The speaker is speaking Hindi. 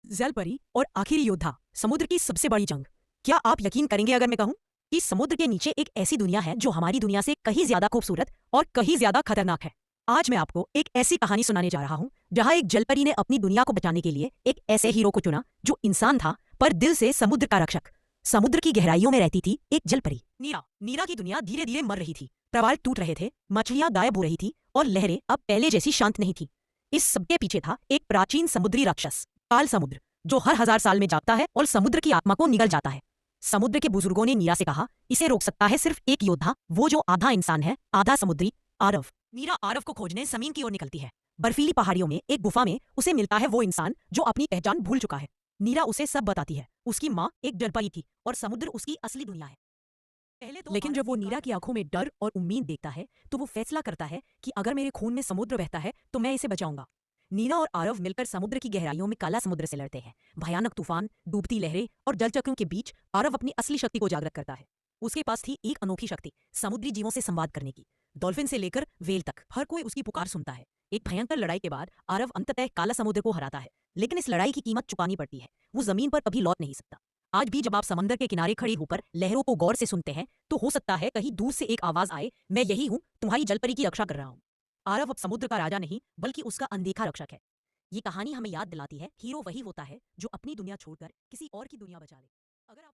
जलपरी और आखिरी योद्धा, समुद्र की सबसे बड़ी जंग। क्या आप यकीन करेंगे अगर मैं कहूं कि समुद्र के नीचे एक ऐसी दुनिया है जो हमारी दुनिया से कहीं ज्यादा खूबसूरत और कहीं ज्यादा खतरनाक है। आज मैं आपको एक ऐसी कहानी सुनाने जा रहा हूं जहां एक जलपरी ने अपनी दुनिया को बचाने के लिए एक ऐसे हीरो को चुना जो इंसान था पर दिल से समुद्र का रक्षक। समुद्र की गहराइयों में रहती थी एक जलपरी नीरा। नीरा की दुनिया धीरे धीरे मर रही थी, प्रवाल टूट रहे थे, मछलियां गायब हो रही थी और लहरें अब पहले जैसी शांत नहीं थी। इस सबके पीछे था एक प्राचीन समुद्री राक्षस, काल समुद्र, जो हर 1000 साल में जागता है और समुद्र की आत्मा को निगल जाता है। समुद्र के बुजुर्गों ने नीरा से कहा, इसे रोक सकता है सिर्फ एक योद्धा, वो जो आधा इंसान है आधा समुद्री, आरव। नीरा आरव को खोजने जमीन की ओर निकलती है। बर्फीली पहाड़ियों में एक गुफा में उसे मिलता है वो इंसान जो अपनी पहचान भूल चुका है। नीरा उसे सब बताती है। उसकी माँ एक जलपरी थी और समुद्र उसकी असली दुनिया है। लेकिन जब वो नीरा की आंखों में डर और उम्मीद देखता है तो वो फैसला करता है कि अगर मेरे खून में समुद्र बहता है तो मैं इसे बचाऊंगा। नीना और आरव मिलकर समुद्र की गहराइयों में काला समुद्र से लड़ते हैं। भयानक तूफान, डूबती लहरें और जलचक्रों के बीच आरव अपनी असली शक्ति को जागृत करता है। उसके पास थी एक अनोखी शक्ति, समुद्री जीवों से संवाद करने की। डॉल्फिन से लेकर वेल तक हर कोई उसकी पुकार सुनता है। एक भयंकर लड़ाई के बाद आरव अंततः काला समुद्र को हराता है, लेकिन इस लड़ाई की कीमत चुकानी पड़ती है। वो जमीन पर कभी लौट नहीं सकता। आज भी जब आप समंदर के किनारे खड़े होकर लहरों को गौर से सुनते हैं तो हो सकता है कहीं दूर से एक आवाज आए, मैं यही हूं, तुम्हारी जलपरी की रक्षा कर रहा हूं। आरव अब समुद्र का राजा नहीं बल्कि उसका अनदेखा रक्षक है। ये कहानी हमें याद दिलाती है, हीरो वही होता है जो अपनी दुनिया छोड़कर किसी और की दुनिया बचा ले। अगर आप